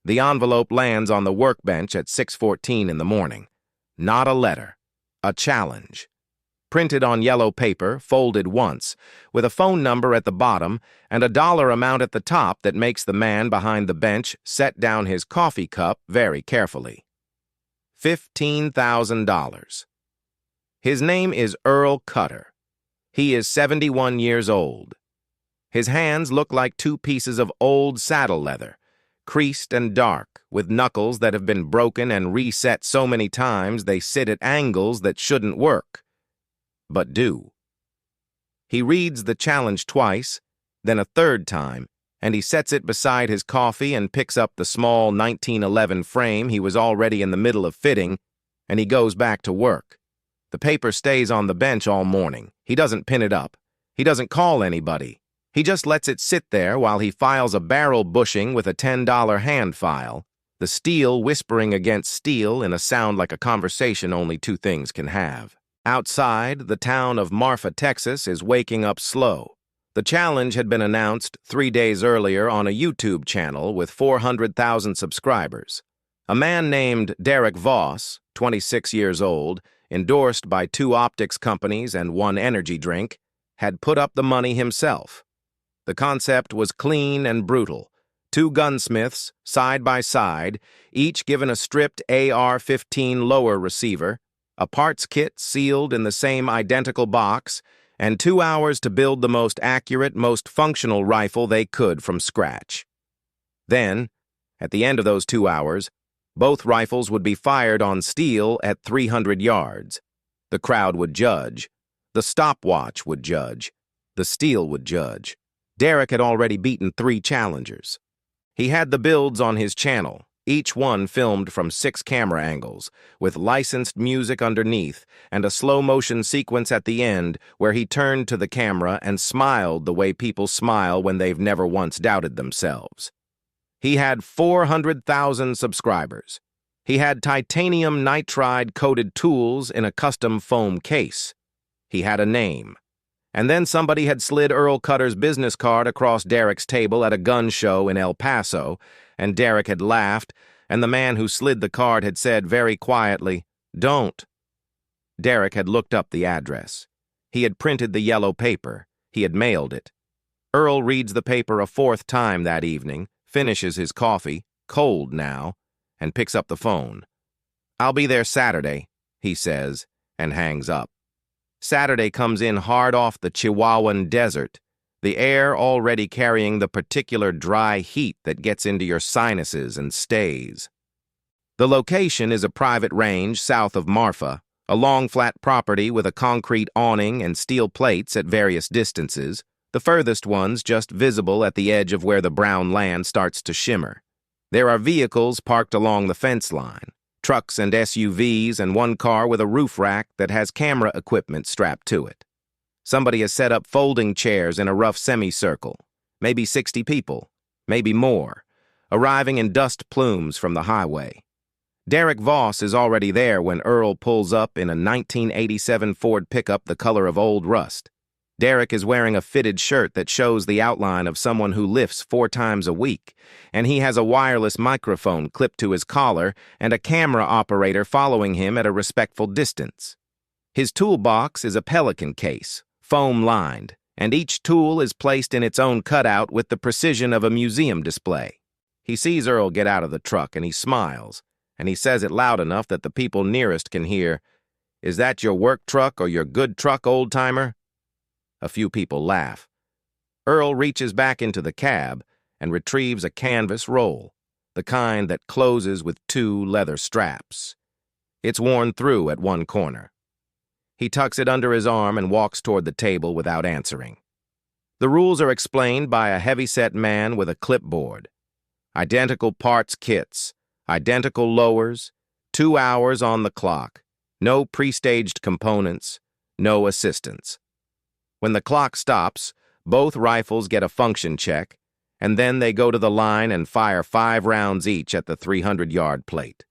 The envelope lands on the workbench at 6:14 in the morning. Not a letter. A challenge. Printed on yellow paper, folded once, with a phone number at the bottom and a dollar amount at the top that makes the man behind the bench set down his coffee cup very carefully. $15,000. His name is Earl Cutter. He is 71 years old. His hands look like two pieces of old saddle leather, creased and dark, with knuckles that have been broken and reset so many times they sit at angles that shouldn't work, but do. He reads the challenge twice, then a third time, and he sets it beside his coffee and picks up the small 1911 frame he was already in the middle of fitting, and he goes back to work. The paper stays on the bench all morning. He doesn't pin it up. He doesn't call anybody. He just lets it sit there while he files a barrel bushing with a $10 hand file, the steel whispering against steel in a sound like a conversation only two things can have. Outside, the town of Marfa, Texas, is waking up slow. The challenge had been announced 3 days earlier on a YouTube channel with 400,000 subscribers. A man named Derek Voss, 26 years old, endorsed by 2 optics companies and 1 energy drink, had put up the money himself. The concept was clean and brutal. 2 gunsmiths, side by side, each given a stripped AR-15 lower receiver, a parts kit sealed in the same identical box, and 2 hours to build the most accurate, most functional rifle they could from scratch. Then, at the end of those 2 hours, both rifles would be fired on steel at 300 yards. The crowd would judge. The stopwatch would judge. The steel would judge. Derek had already beaten 3 challengers. He had the builds on his channel, each one filmed from 6 camera angles, with licensed music underneath and a slow-motion sequence at the end where he turned to the camera and smiled the way people smile when they've never once doubted themselves. He had 400,000 subscribers. He had titanium nitride-coated tools in a custom foam case. He had a name. And then somebody had slid Earl Cutter's business card across Derek's table at a gun show in El Paso, and Derek had laughed, and the man who slid the card had said very quietly, "Don't." Derek had looked up the address. He had printed the yellow paper. He had mailed it. Earl reads the paper a 4th time that evening, finishes his coffee, cold now, and picks up the phone. "I'll be there Saturday," he says, and hangs up. Saturday comes in hard off the Chihuahuan desert, the air already carrying the particular dry heat that gets into your sinuses and stays. The location is a private range south of Marfa, a long flat property with a concrete awning and steel plates at various distances, the furthest ones just visible at the edge of where the brown land starts to shimmer. There are vehicles parked along the fence line. Trucks and SUVs, and 1 car with a roof rack that has camera equipment strapped to it. Somebody has set up folding chairs in a rough semicircle, maybe 60 people, maybe more, arriving in dust plumes from the highway. Derek Voss is already there when Earl pulls up in a 1987 Ford pickup the color of old rust. Derek is wearing a fitted shirt that shows the outline of someone who lifts 4 times a week, and he has a wireless microphone clipped to his collar and a camera operator following him at a respectful distance. His toolbox is a Pelican case, foam-lined, and each tool is placed in its own cutout with the precision of a museum display. He sees Earl get out of the truck and he smiles, and he says it loud enough that the people nearest can hear, "Is that your work truck or your good truck, old-timer?" A few people laugh. Earl reaches back into the cab and retrieves a canvas roll, the kind that closes with 2 leather straps. It's worn through at 1 corner. He tucks it under his arm and walks toward the table without answering. The rules are explained by a heavy-set man with a clipboard. Identical parts kits, identical lowers, 2 hours on the clock, no pre-staged components, no assistance. When the clock stops, both rifles get a function check, and then they go to the line and fire 5 rounds each at the 300-yard plate.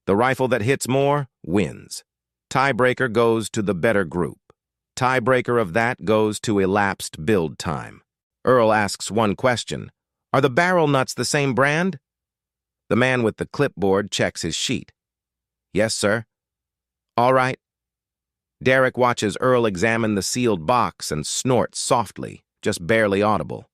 The rifle that hits more wins. Tiebreaker goes to the better group. Tiebreaker of that goes to elapsed build time. Earl asks one question. "Are the barrel nuts the same brand?" The man with the clipboard checks his sheet. Yes, sir. All right. Derek watches Earl examine the sealed box and snorts softly, just barely audible.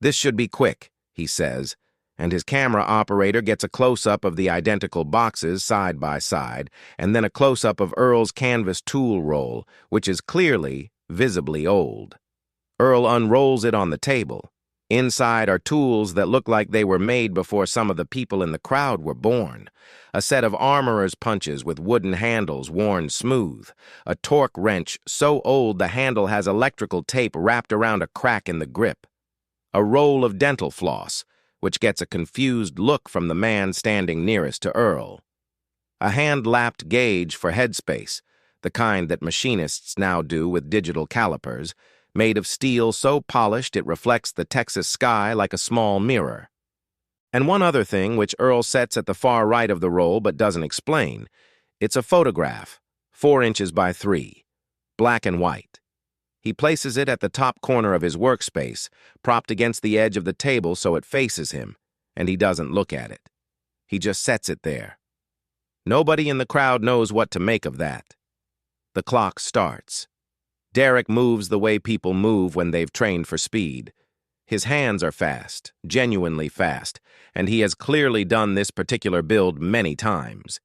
This should be quick, he says, and his camera operator gets a close-up of the identical boxes side by side, and then a close-up of Earl's canvas tool roll, which is clearly, visibly old. Earl unrolls it on the table. Inside are tools that look like they were made before some of the people in the crowd were born. A set of armorer's punches with wooden handles worn smooth. A torque wrench so old the handle has electrical tape wrapped around a crack in the grip. A roll of dental floss, which gets a confused look from the man standing nearest to Earl. A hand-lapped gauge for headspace, the kind that machinists now do with digital calipers, made of steel so polished it reflects the Texas sky like a small mirror. And one other thing which Earl sets at the far right of the roll but doesn't explain. It's a photograph, 4 inches by 3, black and white. He places it at the top corner of his workspace, propped against the edge of the table so it faces him, and he doesn't look at it. He just sets it there. Nobody in the crowd knows what to make of that. The clock starts. Derek moves the way people move when they've trained for speed. His hands are fast, genuinely fast, and he has clearly done this particular build many times.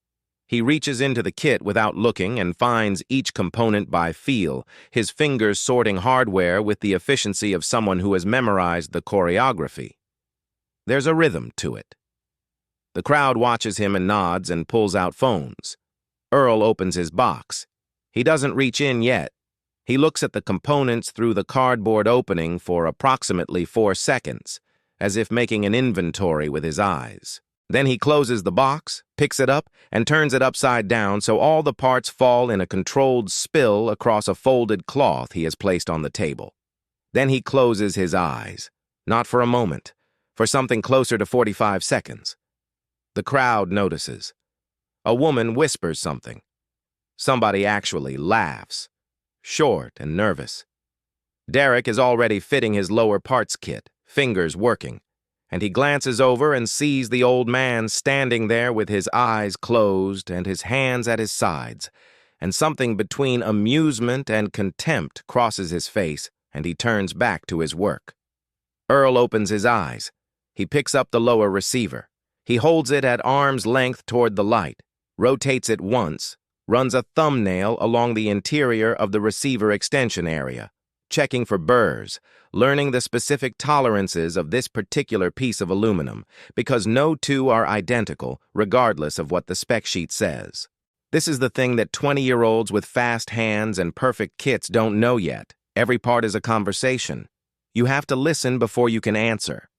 He reaches into the kit without looking and finds each component by feel, his fingers sorting hardware with the efficiency of someone who has memorized the choreography. There's a rhythm to it. The crowd watches him and nods and pulls out phones. Earl opens his box. He doesn't reach in yet. He looks at the components through the cardboard opening for approximately 4 seconds, as if making an inventory with his eyes. Then he closes the box, picks it up, and turns it upside down so all the parts fall in a controlled spill across a folded cloth he has placed on the table. Then he closes his eyes, not for a moment, for something closer to 45 seconds. The crowd notices. A woman whispers something. Somebody actually laughs. Short and nervous. Derek is already fitting his lower parts kit, fingers working, and he glances over and sees the old man standing there with his eyes closed and his hands at his sides, and something between amusement and contempt crosses his face, and he turns back to his work. Earl opens his eyes. He picks up the lower receiver. He holds it at arm's length toward the light, rotates it once, runs a thumbnail along the interior of the receiver extension area, checking for burrs, learning the specific tolerances of this particular piece of aluminum, because no two are identical, regardless of what the spec sheet says. This is the thing that 20-year-olds with fast hands and perfect kits don't know yet. Every part is a conversation. You have to listen before you can answer.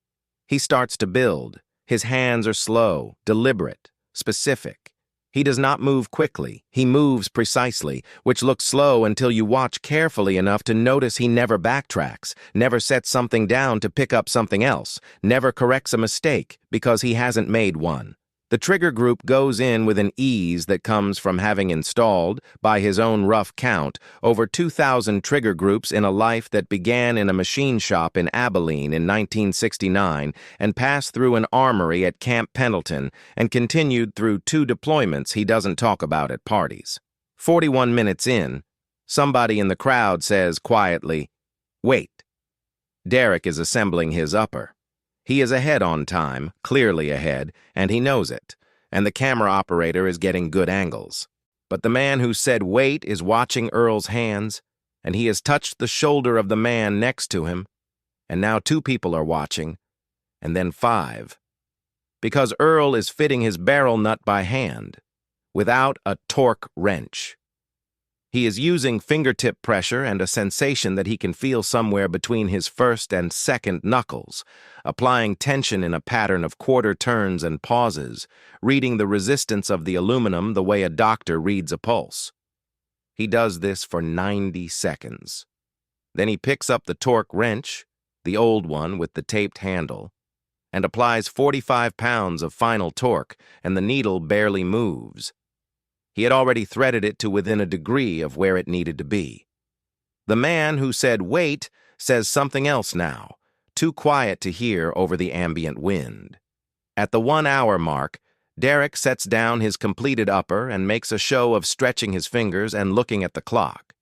He starts to build. His hands are slow, deliberate, specific. He does not move quickly. He moves precisely, which looks slow until you watch carefully enough to notice he never backtracks, never sets something down to pick up something else, never corrects a mistake because he hasn't made one. The trigger group goes in with an ease that comes from having installed, by his own rough count, over 2,000 trigger groups in a life that began in a machine shop in Abilene in 1969 and passed through an armory at Camp Pendleton and continued through 2 deployments he doesn't talk about at parties. 41 minutes in, somebody in the crowd says quietly, "Wait." Derek is assembling his upper. He is ahead on time, clearly ahead, and he knows it, and the camera operator is getting good angles. But the man who said wait is watching Earl's hands, and he has touched the shoulder of the man next to him, and now 2 people are watching, and then 5. Because Earl is fitting his barrel nut by hand, without a torque wrench. He is using fingertip pressure and a sensation that he can feel somewhere between his first and second knuckles, applying tension in a pattern of quarter turns and pauses, reading the resistance of the aluminum the way a doctor reads a pulse. He does this for 90 seconds. Then he picks up the torque wrench, the old one with the taped handle, and applies 45 pounds of final torque, and the needle barely moves. He had already threaded it to within a degree of where it needed to be. The man who said wait says something else now, too quiet to hear over the ambient wind. At the 1 hour mark, Derek sets down his completed upper and makes a show of stretching his fingers and looking at the clock.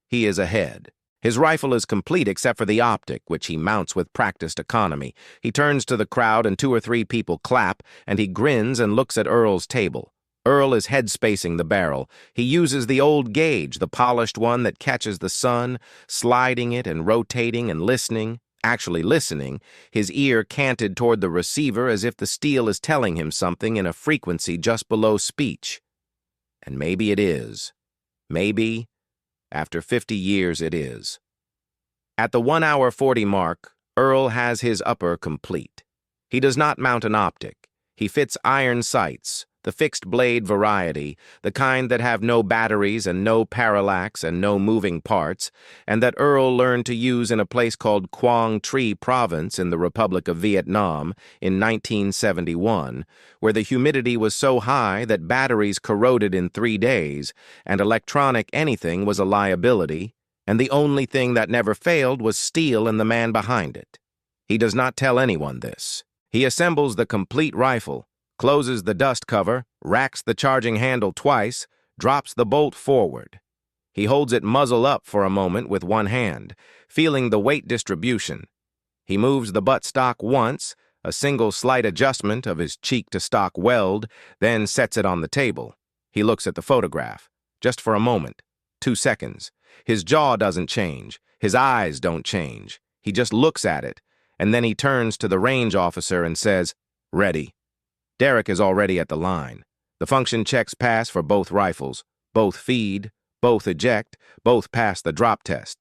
He is ahead. His rifle is complete except for the optic, which he mounts with practiced economy. He turns to the crowd and 2 or 3 people clap, and he grins and looks at Earl's table. Earl is head-spacing the barrel. He uses the old gauge, the polished one that catches the sun, sliding it and rotating and listening. Actually listening, his ear canted toward the receiver as if the steel is telling him something in a frequency just below speech. And maybe it is. Maybe, after 50 years, it is. At the 1 hour 40 mark, Earl has his upper complete. He does not mount an optic. He fits iron sights, the fixed blade variety, the kind that have no batteries and no parallax and no moving parts, and that Earl learned to use in a place called Quang Tri Province in the Republic of Vietnam in 1971, where the humidity was so high that batteries corroded in 3 days, and electronic anything was a liability, and the only thing that never failed was steel and the man behind it. He does not tell anyone this. He assembles the complete rifle, closes the dust cover, racks the charging handle twice, drops the bolt forward. He holds it muzzle up for a moment with one hand, feeling the weight distribution. He moves the buttstock once, a single slight adjustment of his cheek-to-stock weld, then sets it on the table. He looks at the photograph, just for a moment, 2 seconds. His jaw doesn't change, his eyes don't change. He just looks at it, and then he turns to the range officer and says, "Ready." Derek is already at the line. The function checks pass for both rifles. Both feed, both eject, both pass the drop test.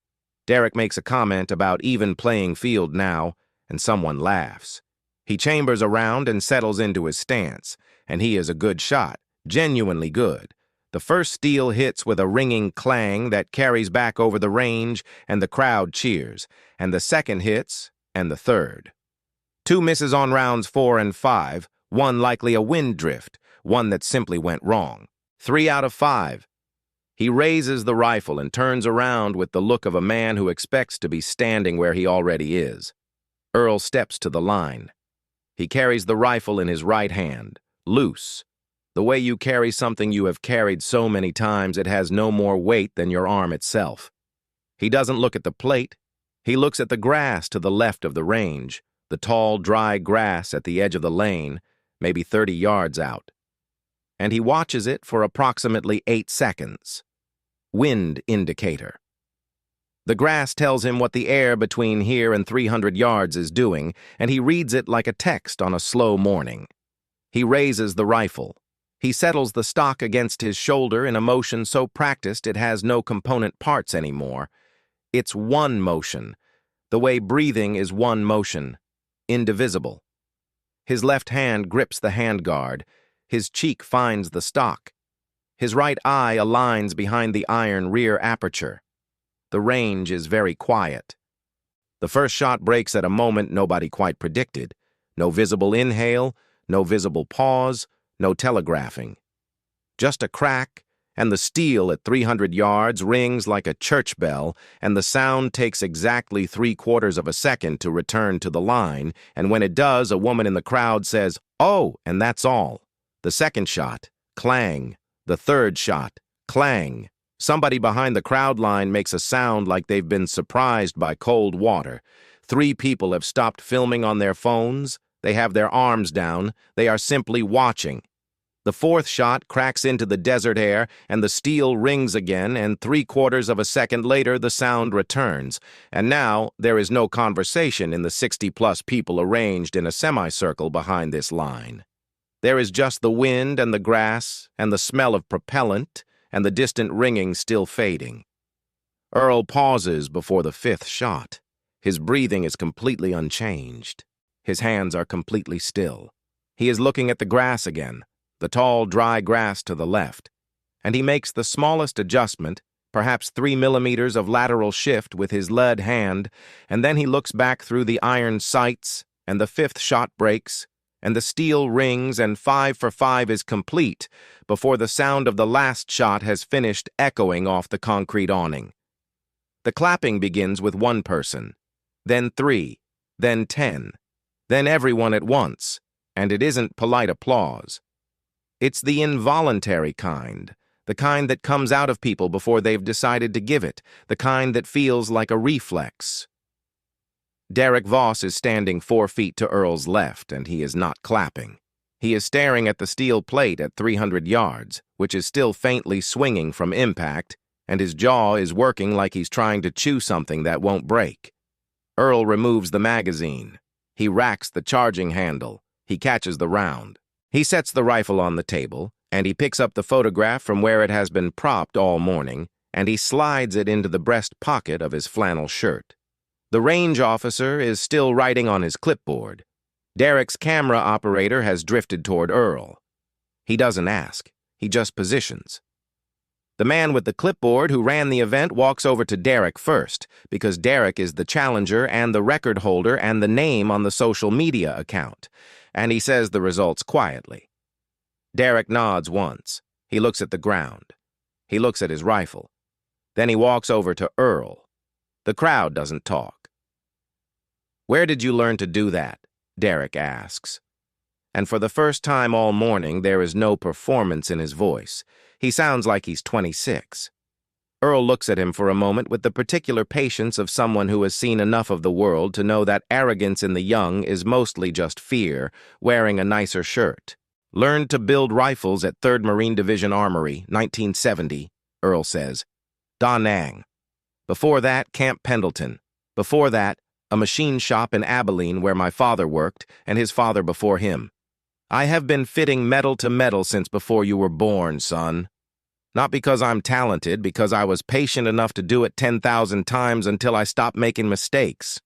Derek makes a comment about even playing field now, and someone laughs. He chambers around and settles into his stance, and he is a good shot, genuinely good. The first steel hits with a ringing clang that carries back over the range, and the crowd cheers, and the second hits, and the third. 2 misses on rounds 4 and 5, one likely a wind drift, one that simply went wrong. 3 out of 5. He raises the rifle and turns around with the look of a man who expects to be standing where he already is. Earl steps to the line. He carries the rifle in his right hand, loose. The way you carry something you have carried so many times it has no more weight than your arm itself. He doesn't look at the plate. He looks at the grass to the left of the range, the tall, dry grass at the edge of the lane, maybe 30 yards out. And he watches it for approximately 8 seconds. Wind indicator. The grass tells him what the air between here and 300 yards is doing, and he reads it like a text on a slow morning. He raises the rifle. He settles the stock against his shoulder in a motion so practiced it has no component parts anymore. It's one motion, the way breathing is one motion, indivisible. His left hand grips the handguard. His cheek finds the stock. His right eye aligns behind the iron rear aperture. The range is very quiet. The first shot breaks at a moment nobody quite predicted. No visible inhale, no visible pause, no telegraphing. Just a crack, and the steel at 300 yards rings like a church bell, and the sound takes exactly 3/4 of a second to return to the line, and when it does, a woman in the crowd says, "Oh," and that's all. The second shot, clang. The third shot, clang. Somebody behind the crowd line makes a sound like they've been surprised by cold water. 3 people have stopped filming on their phones. They have their arms down. They are simply watching. The fourth shot cracks into the desert air, and the steel rings again, and 3/4 of a second later the sound returns. And now there is no conversation in the 60-plus people arranged in a semicircle behind this line. There is just the wind and the grass and the smell of propellant and the distant ringing still fading. Earl pauses before the 5th shot. His breathing is completely unchanged. His hands are completely still. He is looking at the grass again, the tall, dry grass to the left, and he makes the smallest adjustment, perhaps 3 millimeters of lateral shift with his lead hand, and then he looks back through the iron sights, and the 5th shot breaks, and the steel rings, and 5 for 5 is complete before the sound of the last shot has finished echoing off the concrete awning. The clapping begins with 1 person, then 3, then 10, then everyone at once. And it isn't polite applause. It's the involuntary kind, the kind that comes out of people before they've decided to give it, the kind that feels like a reflex. Derek Voss is standing 4 feet to Earl's left, and he is not clapping. He is staring at the steel plate at 300 yards, which is still faintly swinging from impact, and his jaw is working like he's trying to chew something that won't break. Earl removes the magazine. He racks the charging handle. He catches the round. He sets the rifle on the table, and he picks up the photograph from where it has been propped all morning, and he slides it into the breast pocket of his flannel shirt. The range officer is still writing on his clipboard. Derek's camera operator has drifted toward Earl. He doesn't ask. He just positions. The man with the clipboard who ran the event walks over to Derek first, because Derek is the challenger and the record holder and the name on the social media account, and he says the results quietly. Derek nods once. He looks at the ground. He looks at his rifle. Then he walks over to Earl. The crowd doesn't talk. "Where did you learn to do that?" Derek asks. And for the first time all morning, there is no performance in his voice. He sounds like he's 26. Earl looks at him for a moment with the particular patience of someone who has seen enough of the world to know that arrogance in the young is mostly just fear, wearing a nicer shirt. "Learned to build rifles at 3rd Marine Division Armory, 1970, Earl says. Da Nang. Before that, Camp Pendleton. Before that, a machine shop in Abilene where my father worked, and his father before him. I have been fitting metal to metal since before you were born, son. Not because I'm talented, because I was patient enough to do it 10,000 times until I stopped making mistakes."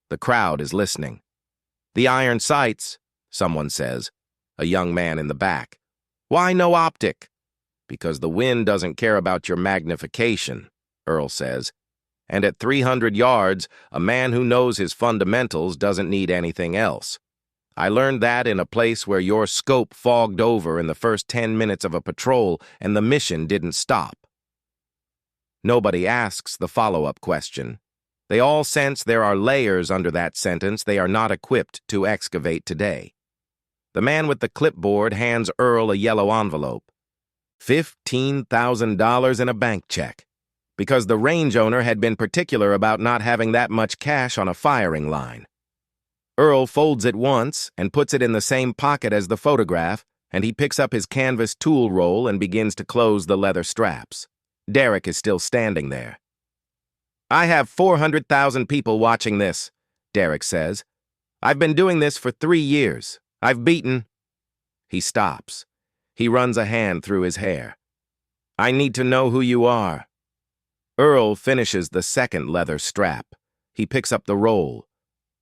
The crowd is listening. "The iron sights," someone says, a young man in the back. "Why no optic?" "Because the wind doesn't care about your magnification," Earl says. "And at 300 yards, a man who knows his fundamentals doesn't need anything else. I learned that in a place where your scope fogged over in the first 10 minutes of a patrol and the mission didn't stop." Nobody asks the follow-up question. They all sense there are layers under that sentence they are not equipped to excavate today. The man with the clipboard hands Earl a yellow envelope. $15,000 in a bank check, because the range owner had been particular about not having that much cash on a firing line. Earl folds it once and puts it in the same pocket as the photograph, and he picks up his canvas tool roll and begins to close the leather straps. Derek is still standing there. "I have 400,000 people watching this," Derek says. "I've been doing this for 3 years. I've beaten—" He stops. He runs a hand through his hair. "I need to know who you are." Earl finishes the second leather strap. He picks up the roll.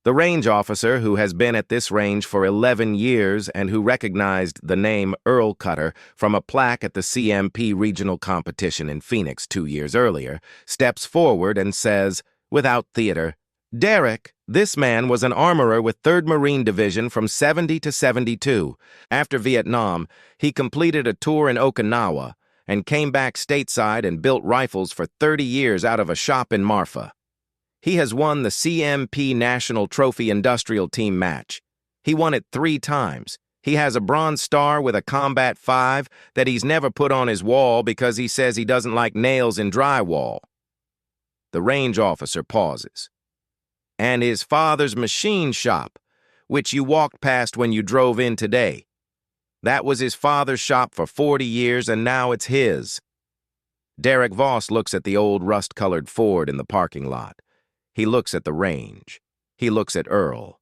The range officer, who has been at this range for 11 years and who recognized the name Earl Cutter from a plaque at the CMP regional competition in Phoenix 2 years earlier, steps forward and says, without theater, "Derek, this man was an armorer with 3rd Marine Division from 70 to 72. After Vietnam, he completed a tour in Okinawa and came back stateside and built rifles for 30 years out of a shop in Marfa. He has won the CMP National Trophy Industrial Team match. He won it 3 times. He has a Bronze Star with a Combat 5 that he's never put on his wall because he says he doesn't like nails in drywall." The range officer pauses. "And his father's machine shop, which you walked past when you drove in today. That was his father's shop for 40 years, and now it's his." Derek Voss looks at the old rust-colored Ford in the parking lot. He looks at the range. He looks at Earl.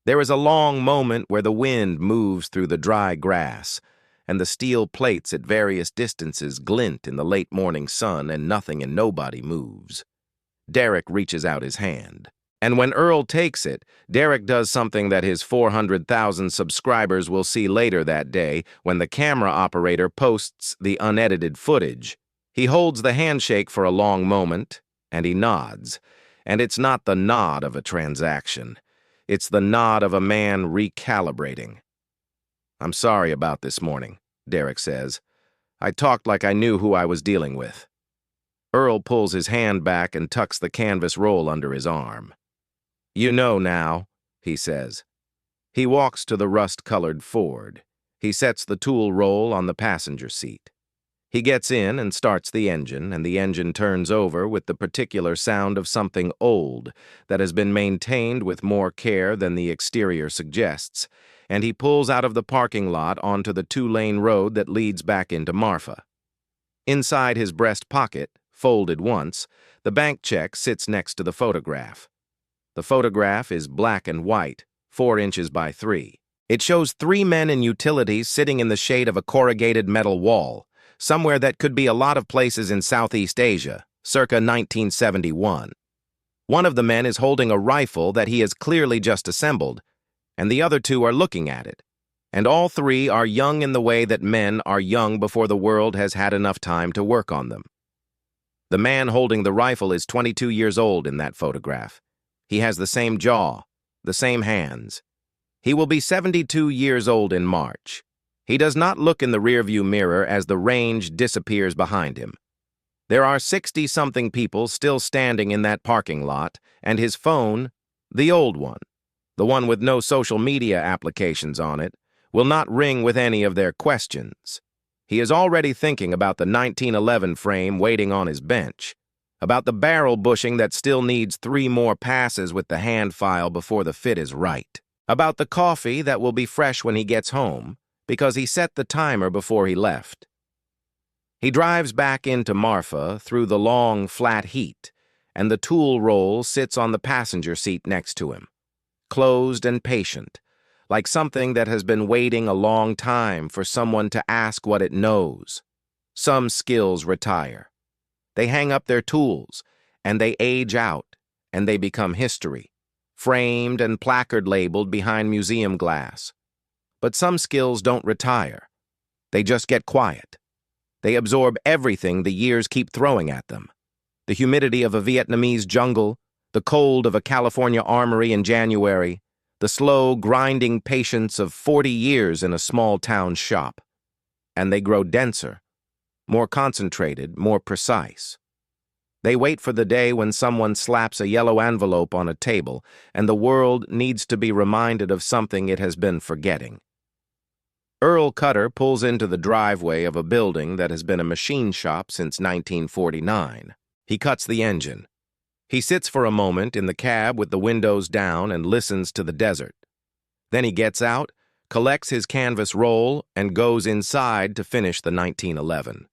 There is a long moment where the wind moves through the dry grass, and the steel plates at various distances glint in the late morning sun, and nothing and nobody moves. Derek reaches out his hand. And when Earl takes it, Derek does something that his 400,000 subscribers will see later that day when the camera operator posts the unedited footage. He holds the handshake for a long moment, and he nods. And it's not the nod of a transaction. It's the nod of a man recalibrating. "I'm sorry about this morning," Derek says. "I talked like I knew who I was dealing with." Earl pulls his hand back and tucks the canvas roll under his arm. "You know now," he says. He walks to the rust-colored Ford. He sets the tool roll on the passenger seat. He gets in and starts the engine, and the engine turns over with the particular sound of something old that has been maintained with more care than the exterior suggests, and he pulls out of the parking lot onto the two-lane road that leads back into Marfa. Inside his breast pocket, folded once, the bank check sits next to the photograph. The photograph is black and white, 4 inches by 3. It shows 3 men in utilities sitting in the shade of a corrugated metal wall, somewhere that could be a lot of places in Southeast Asia, circa 1971. One of the men is holding a rifle that he has clearly just assembled, and the other 2 are looking at it. And all 3 are young in the way that men are young before the world has had enough time to work on them. The man holding the rifle is 22 years old in that photograph. He has the same jaw, the same hands. He will be 72 years old in March. He does not look in the rearview mirror as the range disappears behind him. There are 60-something people still standing in that parking lot, and his phone, the old one, the one with no social media applications on it, will not ring with any of their questions. He is already thinking about the 1911 frame waiting on his bench, about the barrel bushing that still needs 3 more passes with the hand file before the fit is right, about the coffee that will be fresh when he gets home, because he set the timer before he left. He drives back into Marfa through the long, flat heat, and the tool roll sits on the passenger seat next to him, closed and patient, like something that has been waiting a long time for someone to ask what it knows. Some skills retire. They hang up their tools, and they age out, and they become history, framed and placard-labeled behind museum glass. But some skills don't retire. They just get quiet. They absorb everything the years keep throwing at them. The humidity of a Vietnamese jungle, the cold of a California armory in January, the slow, grinding patience of 40 years in a small-town shop. And they grow denser, more concentrated, more precise. They wait for the day when someone slaps a yellow envelope on a table and the world needs to be reminded of something it has been forgetting. Earl Cutter pulls into the driveway of a building that has been a machine shop since 1949. He cuts the engine. He sits for a moment in the cab with the windows down and listens to the desert. Then he gets out, collects his canvas roll, and goes inside to finish the 1911.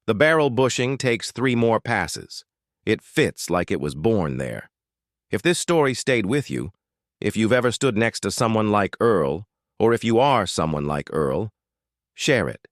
The barrel bushing takes 3 more passes. It fits like it was born there. If this story stayed with you, if you've ever stood next to someone like Earl, or if you are someone like Earl, share it.